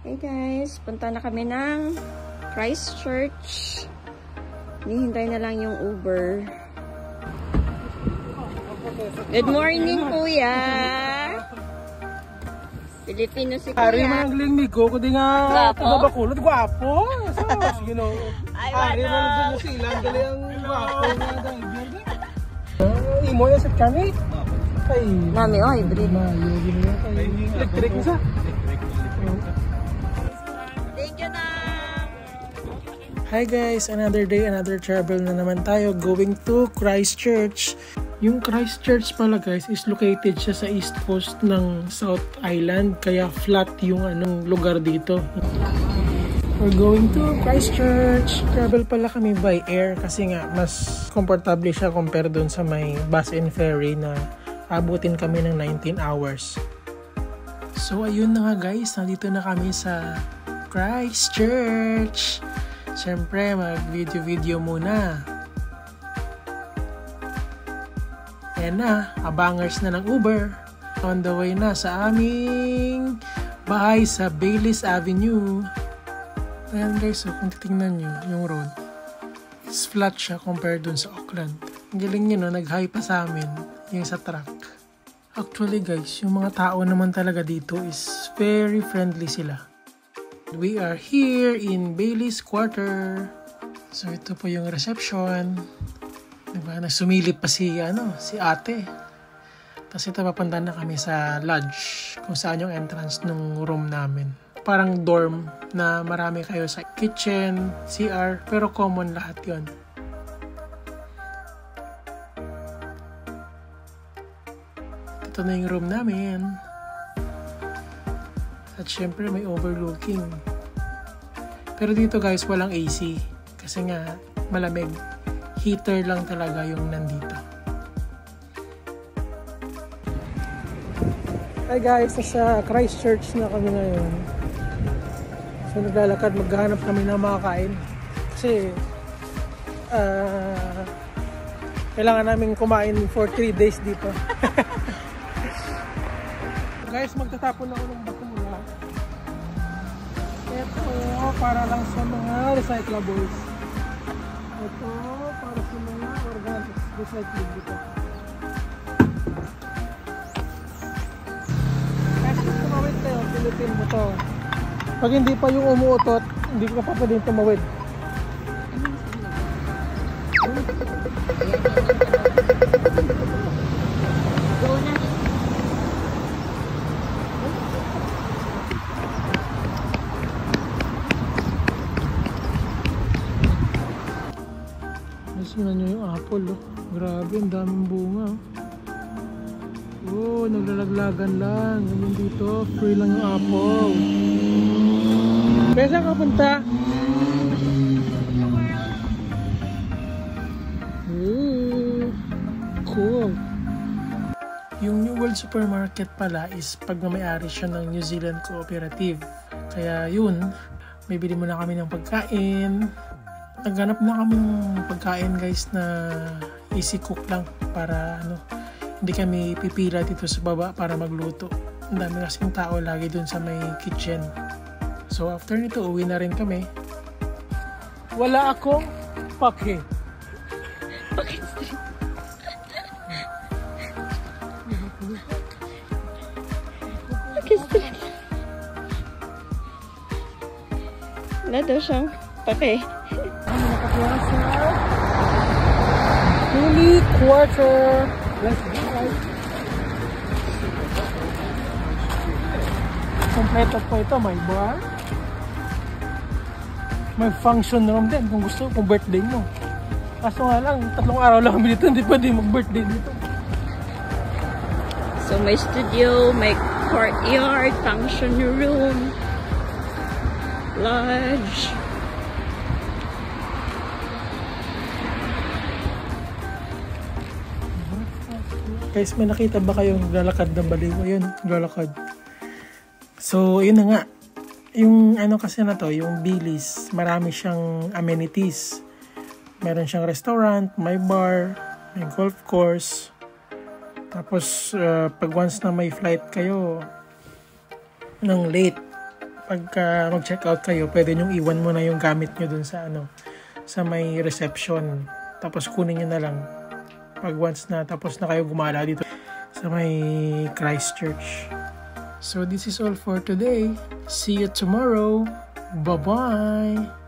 Hey guys, punta na kami ng Christchurch. Hinihintay na lang yung Uber. Good morning, Kuya! Pilipino si Kuya. Ari man ang lingnig ko, kundi nga taga-Bacolod, gwapo. You know, ari man ang New Zealand, gali ang gwapo nga driver. Imo yan sa kami. Ay, Mami, oh, hybrid. Electric isa. Thank you na! Hi guys, another day, another travel na naman tayo going to Christchurch. Yung Christchurch pala guys is located siya sa east coast ng South Island, kaya flat yung anong lugar dito. We're going to Christchurch. Travel pala kami by air kasi nga mas comfortable siya compare dun sa may bus and ferry na abutin kami ng 19 hours. So ayun na nga guys, nandito na kami sa Christchurch. Siyempre mag-video muna. Ayan na, abangers na ng Uber. On the way na sa aming bahay sa Baylis Avenue. Ayan guys, so kung titingnan nyo yung road, is flat siya compared dun sa Auckland. Ang galing nyo, no? Nag-high pa sa amin yung sa truck. Actually guys, yung mga tao naman talaga dito is very friendly sila. We are here in Baylis Quarter. So ito po yung reception. Diba? Sumilip pa si ate. Tapos ito papunta na kami sa lodge kung saan yung entrance ng room namin. Parang dorm na marami kayo sa kitchen, CR, pero common lahat yon. Ito na yung room namin. At syempre may overlooking. Pero dito guys walang AC kasi nga malamig. Heater lang talaga yung nandito. Hi guys, nasa Christchurch na kami ngayon. So naglalakad, maghahanap kami ng makakain. Kasi kailangan namin kumain for 3 days dito. Guys, magtatapon ako ng basura. Ito para lang sa mga recyclables. Ito para sa mga organic recycling dito. Kasi kung tumawid kayo, pilutin mo to. Pag hindi pa yung umuutot, hindi ka pa pwedeng tumawid. Tingnan nyo yung apple, oh. Grabe, ang daming bunga, oh. Oh, naglalaglagan lang. Ganyan dito, free lang yung apple. Kaya saan ka punta? Ooh, cool. Yung New World Supermarket pala is pag may-ari siya ng New Zealand Cooperative. Kaya yun, may bili muna kami ng pagkain. Naghanap na kami ng pagkain guys na easy cook lang para hindi kami pipila dito sa baba para magluto. Ang dami kasing tao lagi dun sa may kitchen. So after nito uwi na rin kami. Wala akong pake. Bakit street? Bakit street? Wala daw siyang pake. Fully Quarter. Let's go guys. Kompleto po ito. May bar. May function room din kung gusto, kung birthday mo. Kaso nga lang, 3 araw lang kami dito. Hindi pwede mag-birthday dito. So may studio, may courtyard, function room, lodge. Guys, may nakita ba kayong naglalakad ng baliw? Ayun, naglalakad. So, yun na nga. Yung kasi na to, yung Baylis, marami siyang amenities. Meron siyang restaurant, may bar, may golf course. Tapos, pag once na may flight kayo ng late, pagka mag-check out kayo, pwede nyong iwan mo na yung gamit nyo dun sa sa may reception. Tapos kunin nyo na lang pag once na tapos na kayo gumala dito sa may Christchurch. So this is all for today. See you tomorrow. Bye-bye.